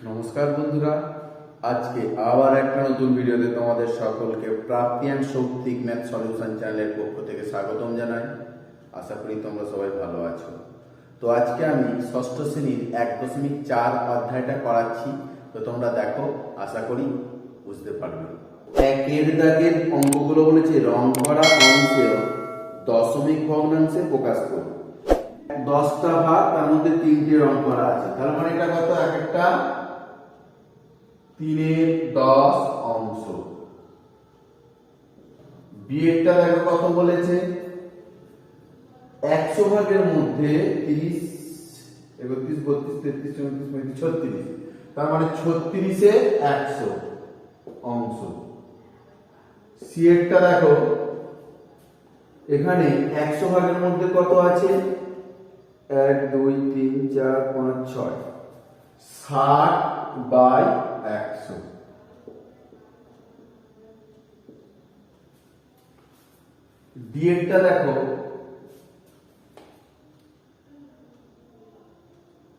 নমস্কার বন্ধুরা, আজকে আবার একটা নতুন ভিডিওতে তোমাদের সকলকে প্রাপ্তিয়ান শৌক্তিক ম্যাথ সলিউশন চ্যানেলের পক্ষ থেকে স্বাগতম জানাই। আশা করি তোমরা সবাই ভালো আছো। তো আজকে আমি ষষ্ঠ শ্রেণীর 1.4 অধ্যায়টা করাচ্ছি। তো তোমরা দেখো, আশা করি বুঝতে পারবে। একের দাগের অঙ্কগুলো বলেছে রং করা অংশে দশমিক ভগ্নাংশে প্রকাশ করো। 10টা ভাগ, তার মধ্যে 3টে রং করা আছে, তার মানে এটা কত? এক একটা 3/10 অংশ। বিয়েরটা দেখো কত বলেছে, 100 ভাগের মধ্যে 30, 31, 32, 33, 34, 35, 36, তার মানে 36-এ 100 অংশ। সিয়েরটা দেখো, এখানে 100 ভাগের মধ্যে কত আছে? 1, 2, 3, 4, 5, 6, 60/100। ডিএরটা দেখো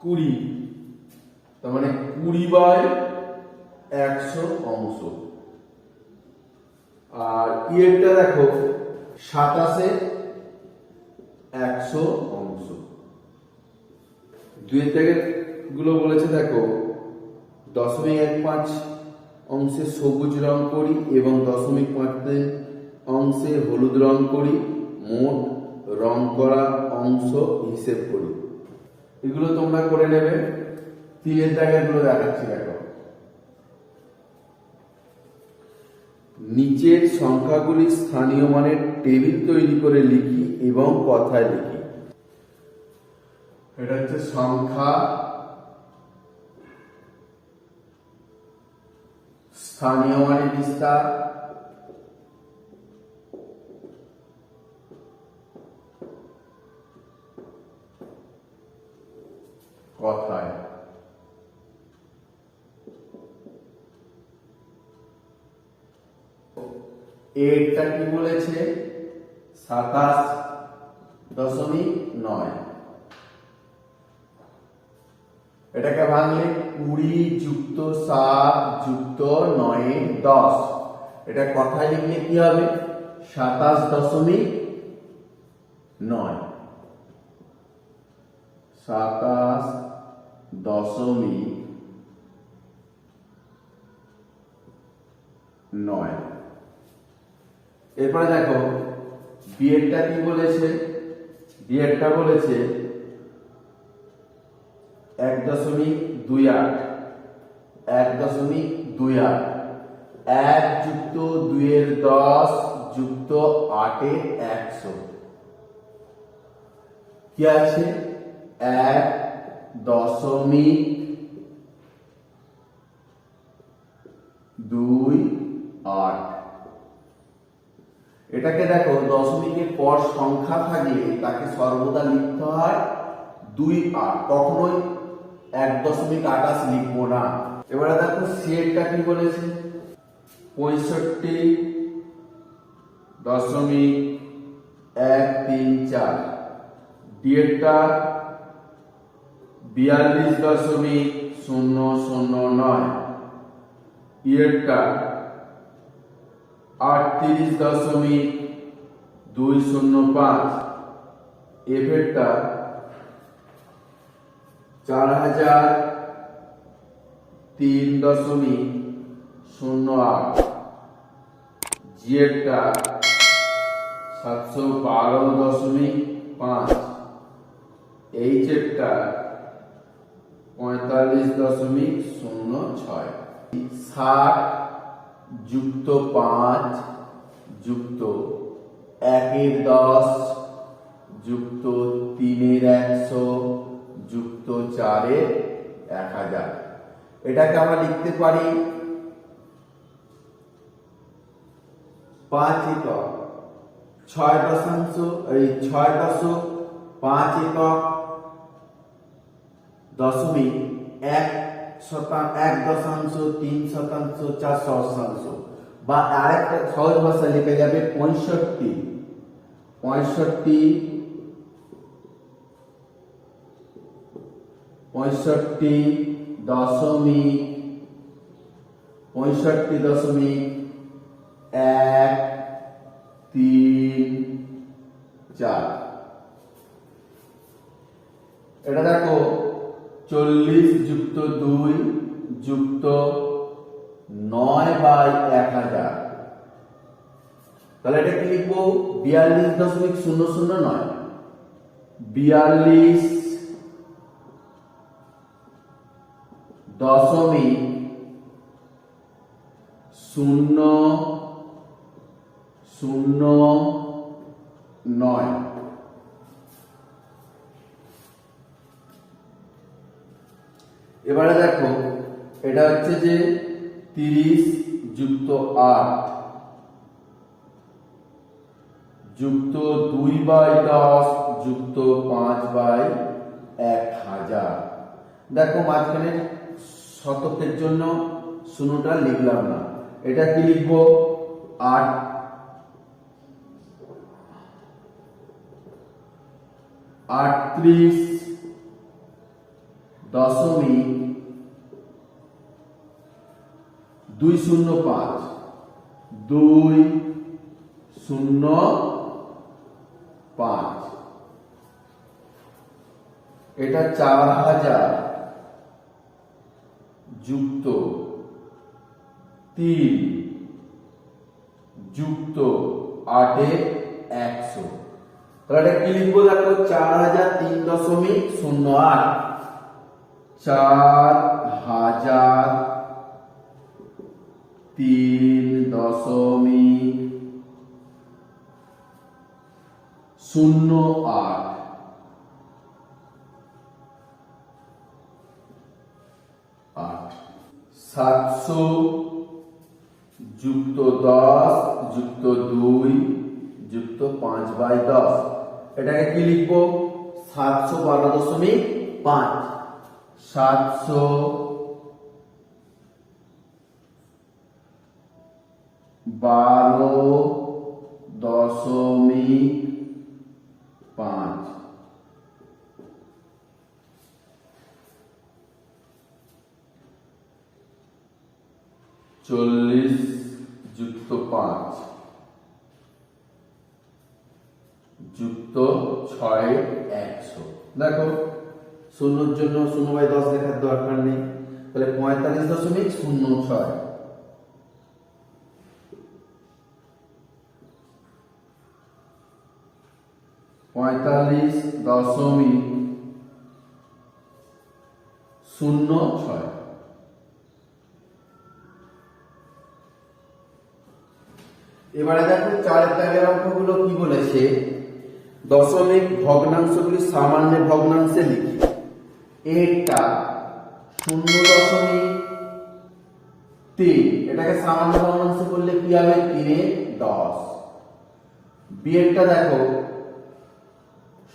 20, তার মানে 20/100 অংশ। আর ইয়েরটা দেখো 27-এ 100 অংশ। দুইয়ের দাগের গুলো বলেছে দেখো 0.15 অংশে সবুজ রং করি এবং 0.5 অংশে হলুদ রং করি, মোট রং করা অংশ হিসেব করি। এগুলো তোমরা করে নেবে। তিনের দাগের গুলো দেখাচ্ছি দেখো। নিচের সংখ্যাগুলি স্থানীয় মানের টেবিল তৈরি করে লিখি এবং কথায় লিখি। এটা হচ্ছে সংখ্যা, স্থানীয় মানের বিস্তার, কথায়। এটা কি বলেছে? 27.9। এটাকে ভাঙলে 20 যুক্ত 7 যুক্ত 9 10। এটা কথায় লিখলে কি হবে? 27.9। 27.9। এরপরে দেখো বিয়েরটা কি বলেছে? বিয়েরটা বলেছে 1.28। 1.28 1 যুক্ত 2 10 যুক্ত 8 100 কি আছে? 1.28। এটাকে দেখো, দশমিকের পর সংখ্যা থাকলে তাকে সর্বদা লিখতে হয় 2/8, কখনোই 1.28 লিখবো না। এবারে দেখো সিয়েরটা কি বলেছে? 65.134। ডিএরটা 42.009। ইয়েরটা 38.205। এফেরটা 4003.08। জিএরটা 712.5। এইচেরটা 45.06। 60 যুক্ত 5 যুক্ত 1/10 যুক্ত 3/100 যুক্ত 4/1000। এটাকে আমরা লিখতে পারি 5 একক 6.5 একক দশমিক 1.3%, 4 বা আরেকটা সহজ ভাষায় লেখা যাবে 65 দশমিক 65.134। এটা দেখো 40 যুক্ত 2 যুক্ত 9/1000। তাহলে এটা কি লিখবো? 42.009 42.009। এবারে দেখো এটা হচ্ছে যে 30 যুক্ত 8 যুক্ত 2/10 যুক্ত 5/1000। দেখো মাঝখানে শতকের জন্য শূন্যটা লিখলাম না, এটা কি লিখবো? 38.205 এটা 4000 যুক্ত 3 যুক্ত 8/100। তাহলে এটা কি লিখবো? দেখো 4003.08 4003.08। 700 যুক্ত 10 যুক্ত 2 যুক্ত 5/10। এটাকে কি লিখবো? 712.5 712.5। 40 যুক্ত 5 যুক্ত 6/100। দেখো শূন্যর জন্য 0/10 লেখার দরকার নেই, তাহলে 45.06। এবারে দেখো 4 দাগের অঙ্কগুলো কি বলেছে? দশমিক ভগ্নাংশগুলি সামান্য ভগ্নাংশে লিখি। এটা 0.3, এটাকে সামান্য ভগ্নাংশে করলে কি হবে? 3/10। বিয়েরটা দেখো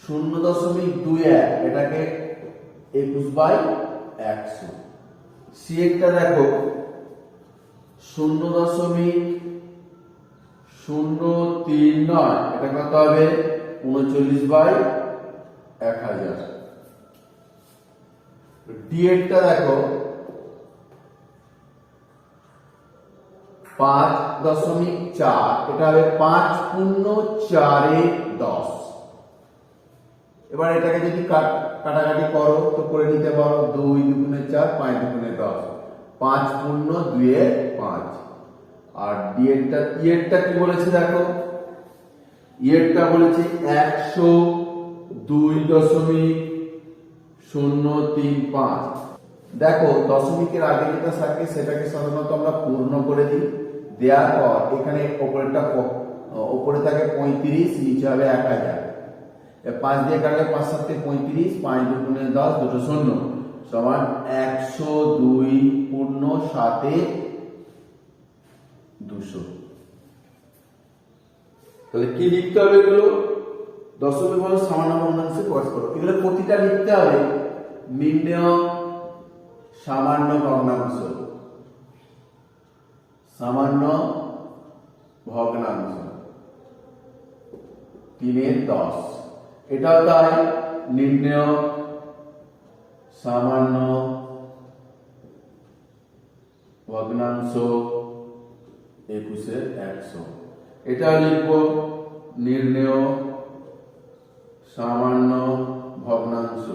0.21, এটাকে 21/100। সিয়েরটা দেখো 0.039, এটা কত হবে? 39/1000। ডিএরটা দেখো 5.4, এটা হবে 5×4=10। এবার এটাকে যদি কাটাকাটি করো তো করে নিতে পারো, 2 × 4 5 × 10, 5×2=5। আর ইয়েরটা কি বলেছে দেখো? ইয়েরটা বলেছে 102.035। দেখো দশমিকের আগে যেটা থাকে সেটাকে সাধারণত আমরা পূর্ণ করে দিই, দেওয়ার পর এখানে ওপরে থাকে 35, নিচে হবে 1000। 5 দিয়ে কাটলে 5 7 35, 5 × 10 দুটো শূন্য সমান 102.7/200। তাহলে কি লিখতে হবে এগুলো? দশমিক হলো সামান্য ভগ্নাংশে প্রকাশ করো। এগুলো প্রতিটা লিখতে হবে নির্ণেয় সামান্য ভগ্নাংশ। সামান্য ভগ্নাংশ 3/10। এটাও তাই, নির্ণেয় সামান্য ভগ্নাংশ 21/100। এটা লিখব নির্ণেয় সামান্য ভগ্নাংশ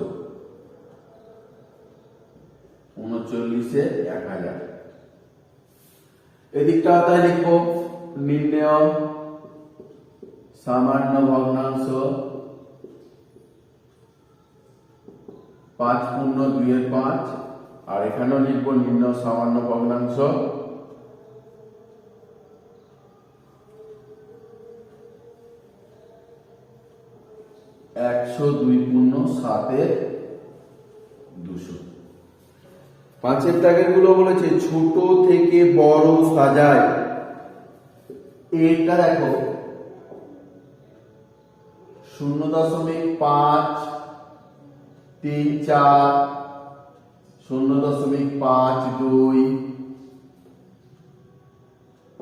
39/1000। এদিকটা তাই লিখব নির্ণেয় সামান্য ভগ্নাংশ 5×2/5, আর এখানেও লিখব নির্ণেয় সামান্য ভগ্নাংশ 102/7/200। 5-এর দাগের গুলো বলেছে ছোট থেকে বড় সাজায়। এটা দেখো 0.534, 0.52,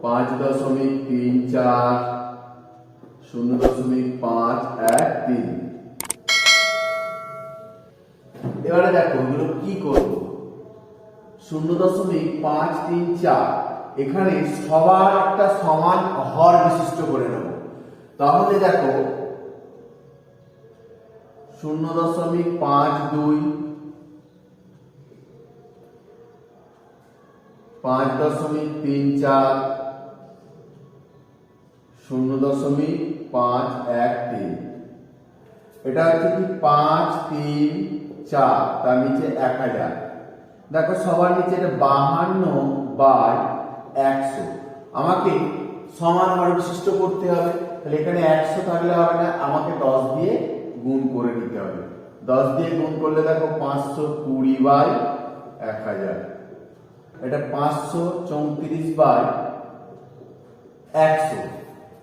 5.34, 0.513। এবারে দেখো এগুলো কি করব। 0.534 এখানে সবার একটা সমান হর বিশিষ্ট করে নেব। তাহলে দেখো 0.52, 5.34, 0.513। এটা হচ্ছে কি 534, তার নিচে 1000। দেখো সবার নিচে এটা 52/100। আমাকে সমান হর বিশিষ্ট করতে হবে, তাহলে এখানে 100 থাকলে হবে না, আমাকে 10 দিয়ে গুণ করে নিতে হবে। 10 দিয়ে গুণ করলে দেখো 520/1000। এটা 534/100।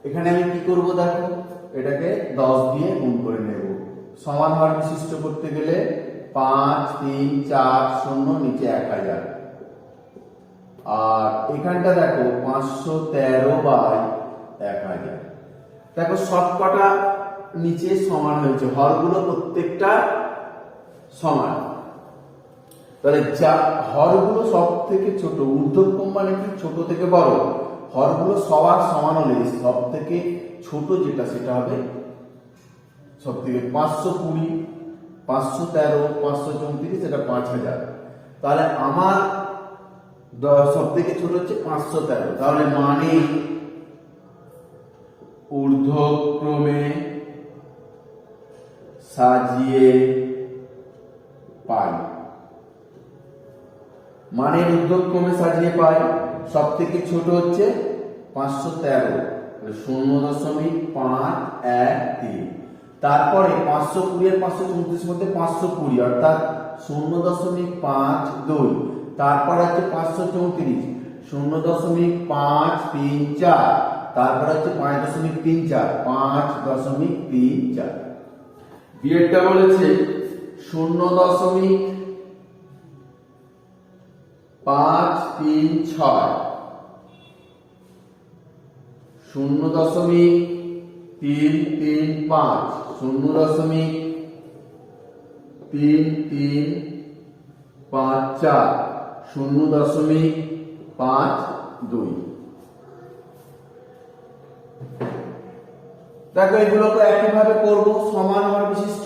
এখানে আমি কি করব দেখো, এটাকে 10 দিয়ে গুণ করে নেব। সমান হর বিশিষ্ট করতে গেলে 5340 নিচে 1000, আর এখানটা দেখো 513/1000। দেখো সবকটা নিচে সমান হয়েছে, হরগুলো প্রত্যেকটা সমান। তাহলে যা হরগুলো সব থেকে ছোট, ঊর্ধ্বক্রম মানে কি ছোট থেকে বড়, হরগুলো সবার সমান হলে সব থেকে ছোট যেটা সেটা হবে সব থেকে 520, 513, 534, এটা 5000। তাহলে আমার সব থেকে ছোট হচ্ছে 513। তাহলে মানে ঊর্ধ্বক্রমে সাজিয়ে পাই, মানে ঊর্ধ্বক্রমে সাজিয়ে পাই সব থেকে ছোট হচ্ছে 513, 0.513। তারপরে 520 আর 534 মধ্যে 520 অর্থাৎ 0.52। তারপর হচ্ছে 534, 0.534। তারপর হচ্ছে 5.34, 5.34। বিয়েরটা বলেছে 0.536, 0.335, 0.3354, 0.52। দেখো এগুলোকে একইভাবে করব, সমান হর বিশিষ্ট।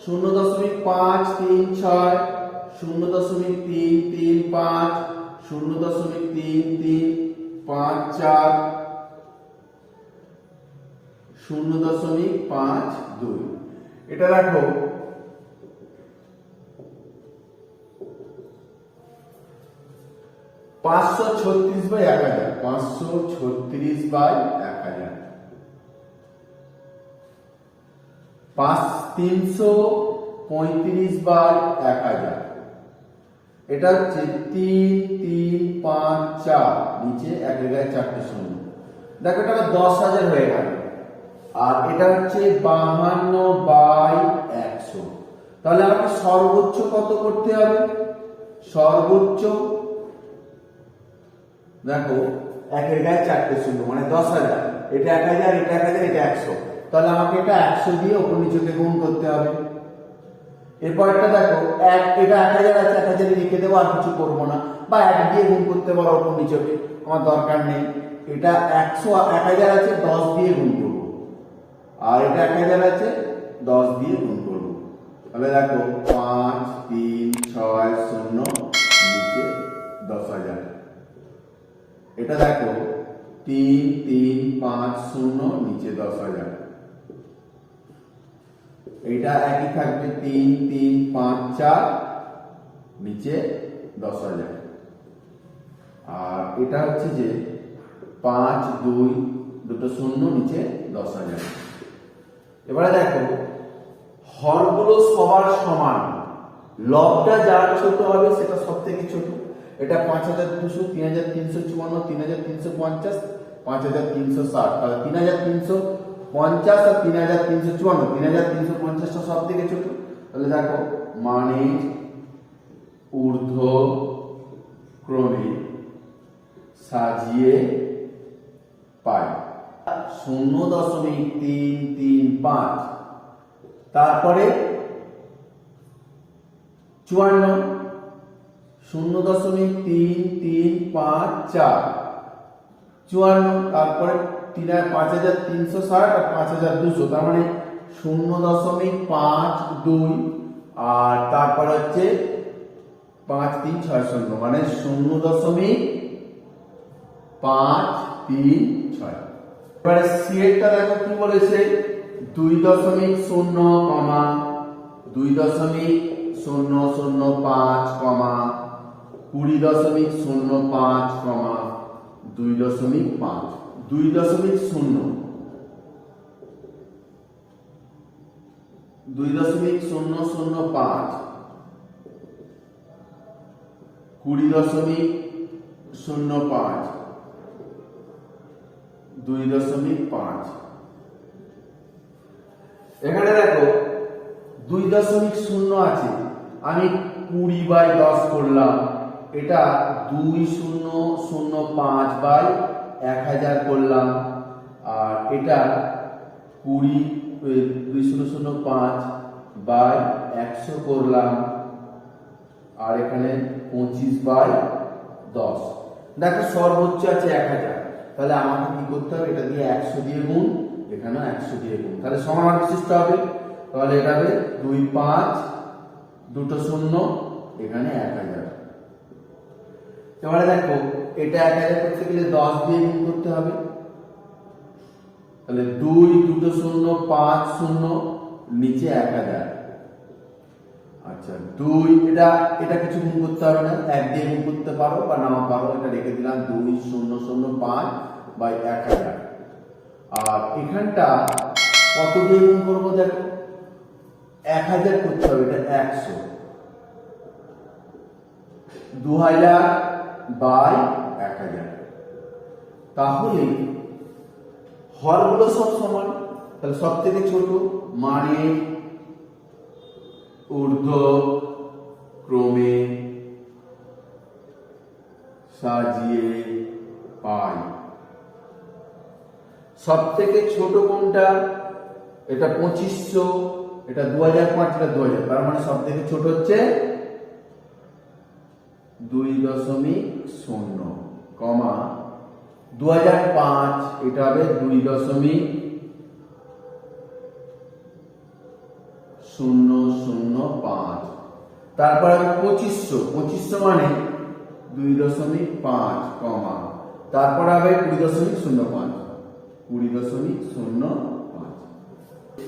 0.536, 0.335, 0.3354, 0.52। এটা দেখো 536/1000, 536/1000। 335/1000। এটা হচ্ছে 3354, নিচে 1 জায়গায় 4টে শূন্য। দেখো এটা 10,000 হয়ে গেল। আর এটা হচ্ছে 52/100। তাহলে আমাকে সর্বোচ্চ কত করতে হবে? সর্বোচ্চ দেখো 1 এর গায়ে 4টে শূন্য মানে 10,000। এটা 1000, এটা 1000, এটা 100। তাহলে আমাকে এটা 100 দিয়ে উপর নিচেকে গুণ করতে হবে। এরপরটা দেখো এটা 1000 আছে, 1000 লিখে দেবো, আর কিছু করবো না, বা 1 দিয়ে গুণ করতে পারো ওপর নিচেকে, আমার দরকার নেই। এটা 1000 আছে, 10 দিয়ে গুণ করবো, আর এটা 1000 আছে, 10 দিয়ে গুণ করবো। তাহলে দেখো 5 3 6 0 নিচে 10,000। এটা দেখো 3 3 5 0 নিচে 10,000। এটা একই থাকবে 3 3 5 4 নিচে 10,000। আর এটা হচ্ছে যে 5 2 দুটো 0 নিচে 10,000। এবারে দেখো হরগুলো সবার সমান, লবটা যার ছোট হবে সেটা সব থেকে ছোট। এটা 5200, 3354, 3350, 5360। তাহলে 3350 আর 3354, 3350টা সব থেকে ছোট। তাহলে দেখো মানে ঊর্ধ্ব ক্রমে সাজিয়ে পাই 0.335। তারপরে 54 0.3354 54। তারপরে 5360 আর 5200, তার মানে 0.52। আর তারপরে হচ্ছে 5360, মানে 0.536। এবারে সিএরটা দেখো কি বলেছে, 2.0, 2.005, 20.05, 2.5, 2.0, 2.005, 20.05, 2.5। এখানে দেখো 2.0 আছে, আমি 20/10 করলাম, এটা 2005/1000 করলাম, আর এটা 2005/100 করলাম, আর এখানে 25/10। দেখো সর্বোচ্চ আছে 1000। তাহলে আমাকে কি করতে হবে, এটা দিয়ে 100 দিয়ে গুণ, এখানে 100 দিয়ে গুণ, তাহলে সমান বিশিষ্ট হবে। তাহলে এটা হবে 2 5 দুটো 0, এখানে 1000। এবারে দেখো এটা 1000 করতে গেলে 10 দিয়ে গুণ করতে হবে। তাহলে 2 দুটো 0 5 0 নিচে 1000। আচ্ছা 2 এটা কিছু গুণ করতে হবে না, 1 দিয়ে গুণ করতে পারো বা নাও পারো, এটা রেখে দিলাম 2005/1000। আর এখানটা কত দিয়ে গুণ করবো, দেখো 1000 করতে হবে, এটা 100, 2000/1000। তাহলে হরগুলো সব সমান, তাহলে সব থেকে ছোট মানে ঊর্ধ্ব ক্রমে সাজিয়ে পাই। সব থেকে ছোট কোনটা, এটা 2500, এটা 2005, এটা 2000, তার মানে সব থেকে ছোট হচ্ছে 2.0, 2005, এটা হবে 2.005। তারপর হবে 2500 মানে 2.5, তারপর হবে 20.05, 20.05।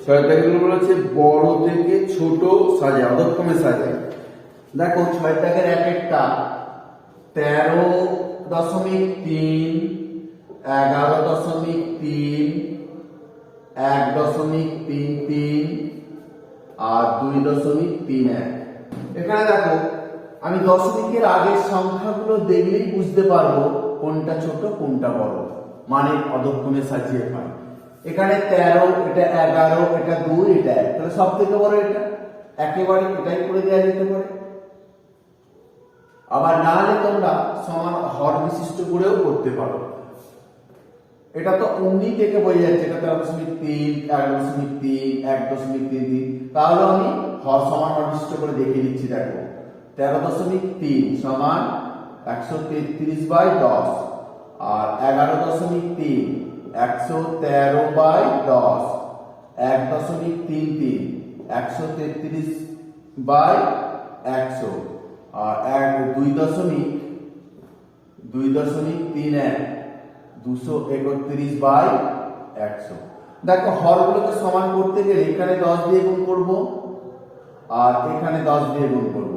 ছয়টাগুলো বলেছে বড় থেকে ছোট সাজায়, অধক্রমে সাজায়। দেখো 6 দাগের এক একটা 13.3, 11.3, 1.33 আর 2.31। এখানে দেখো আমি দশমিকের আগের সংখ্যাগুলো দেখলেই বুঝতে পারবো কোনটা ছোট কোনটা বড়, মানে অধক্রমে সাজিয়ে পাই। এখানে 13, এটা 11, এটা 2, এটা 1, তাহলে সব থেকে বড় এটা, একেবারে এটাই করে দেওয়া যেতে পারে। আবার না হলে তোমরা সমান হর বিশিষ্ট করেও করতে পারো। এটা তো অমনি থেকে বোঝা যাচ্ছে, এটা 13.3, 11.3, 1.33, তাহলে আমি হর সমান নির্দিষ্ট করে দেখিয়ে দিচ্ছি। দেখো 13.3 সমান 133/10, আর 11.3 113/10, 1.33 133/100, আর 2.31 231/100। দেখো হরগুলোকে সমান করতে গেলে এখানে 10 দিয়ে গুণ করব আর এখানে 10 দিয়ে গুণ করব,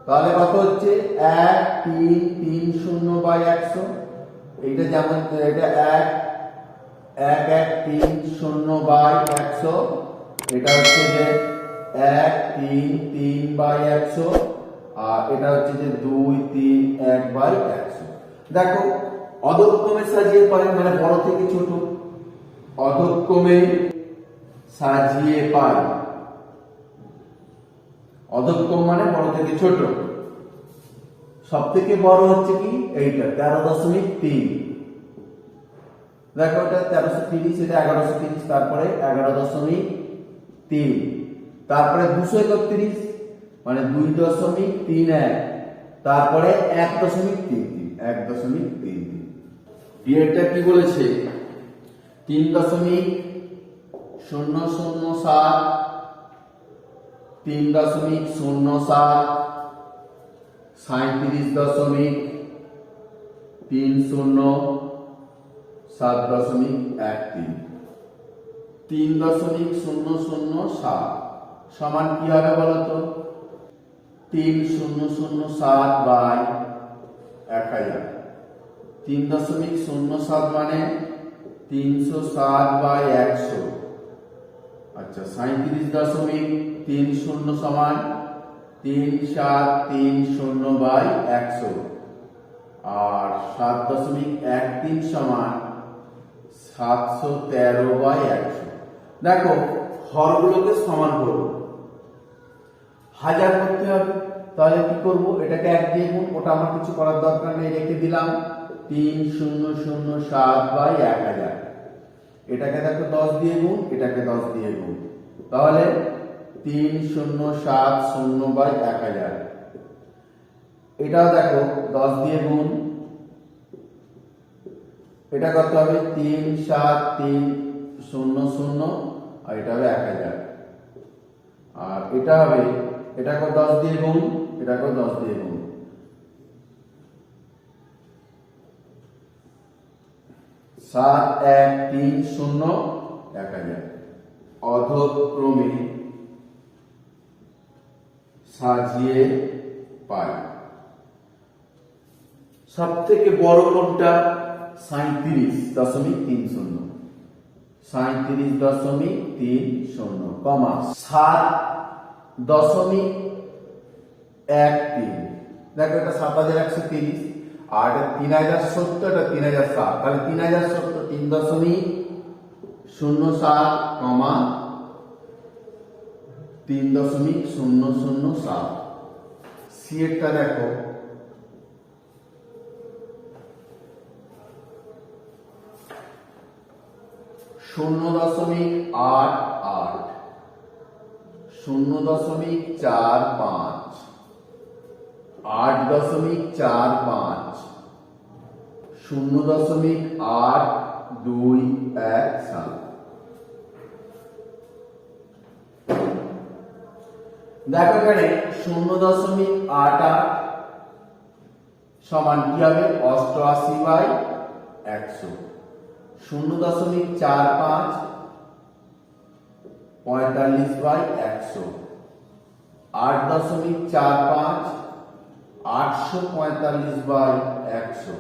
তাহলে কত হচ্ছে 1330/100। এইটা যেমন এটা 1130/100, এটা হচ্ছে যে 133/100, আর এটা হচ্ছে যে 231/100। দেখো অধক্রমে সাজিয়ে পাই মানে বড় থেকে ছোট, অধক্রমে সাজিয়ে পাই, অধক্রম মানে বড় থেকে ছোট। সব থেকে বড় হচ্ছে কি এইটা 13.3। দেখো এটা 1330, এটা 1130, তারপরে 11.3, তারপরে 231 মানে 2.31, তারপরে 1.33। বিয়েরটা কি বলেছে 3.007, 3.07, 37.30, 7.13। 3.007 সমান কি হবে বলতো 3007/1000। 3.07 মানে 307/100। আচ্ছা 37.30 সমান 3730/100, আর 7.13 সমান 713/100। দেখো হরগুলোকে সমান করব, হাজার করতে হবে, তাহলে কি করব এটাকে 1 দিয়ে গুণ, ওটা আমার কিছু করার দরকার নেই, রেখে দিলাম 3007/1000। এটাকে দেখো 10 দিয়ে গুণ, এটাকে 10 দিয়ে গুণ, তাহলে 3070/1000। এটাও দেখো 10 দিয়ে গুণ, এটা কত হবে 37300, আর এটা হবে 1000, আর এটা হবে এটাকে 10 দিয়ে গুণ, এটাকে 10 দিয়ে গুণ, 7130/1000। অধক্রমে সাজিয়ে পাই। সব থেকে বড় কোনটা 37.30, 37.30, কমা 7.13। দেখো এটা 7130, আর এটা 3070, এটা 3007, তাহলে 3070 3.07, কমা 3.007। সি এরটা দেখো 0.88, 0.45, 8.45, 0.8217। দেখো এখানে 0.88 সমান কি হবে 88/100। 0.45 45/100, 8.45 845/100,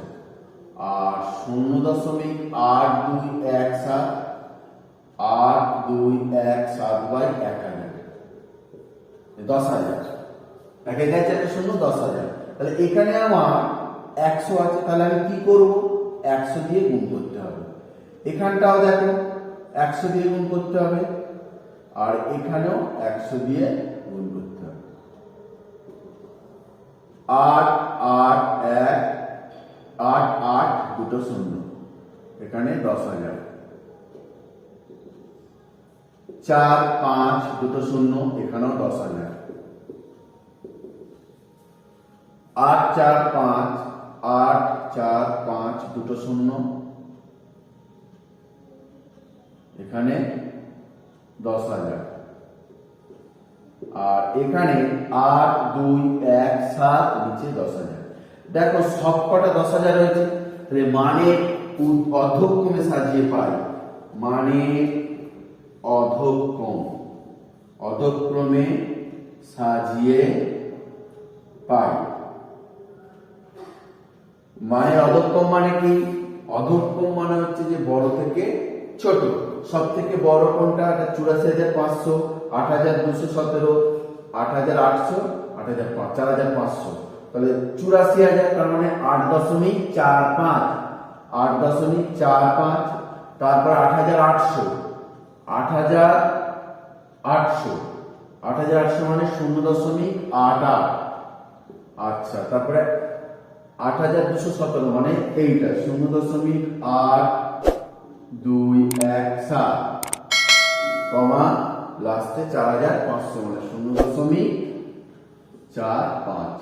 আর 0.8217 8217/1000। 10,000 10,000। তাহলে এখানে আমার 100 আছে, তাহলে আমি কি করব 100 দিয়ে গুণ করতে হবে। এখানটাও দেখো 100 দিয়ে গুণ করতে হবে, আর এখানেও 100 দিয়ে গুণ করতে হবে। 8 8 1 8 8 দুটো শূন্য, এখানে 10,000। 4 5 দুটো শূন্য, এখানেও 10,000। 8 4 5, 8 4 5 দুটো শূন্য, এখানে 10,000। আর এখানে 8 2 1 7 নিচে 10,000। দেখো সবকটা 10,000 হয়েছে, তাহলে মানে অধক্রমে সাজিয়ে পাই, মানে অধক্রমে সাজিয়ে পাই। মানে অধক্রম মানে কি? অধক্রম মানে হচ্ছে যে বড় থেকে ছোট। সব থেকে বড় কোনটা? 84,500, 8,217, 8,800, 4,500। তাহলে 84,000, তার মানে 8.45, 8.45। তারপর 8,800, 8,800 মানে 0.88। আচ্ছা, তারপরে 8,217 মানে এইটা 0.8217, কমা লাস্টে 4,500 মানে 0.45।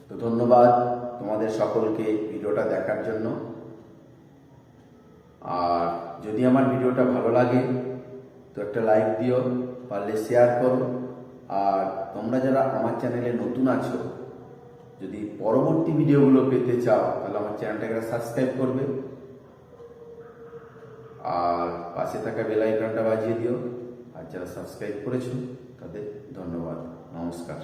তো ধন্যবাদ তোমাদের সকলকে ভিডিওটা দেখার জন্য। আর যদি আমার ভিডিওটা ভালো লাগে তো একটা লাইক দিও, পারলে শেয়ার করো। আর তোমরা যারা আমার চ্যানেলে নতুন আছো, যদি পরবর্তী ভিডিওগুলো পেতে চাও তাহলে আমার চ্যানেলটাকে সাবস্ক্রাইব করবে আর পাশে থাকা বেল আইকনটা বাজিয়ে দিও। আর যারা সাবস্ক্রাইব করেছো তাদের ধন্যবাদ, নমস্কার।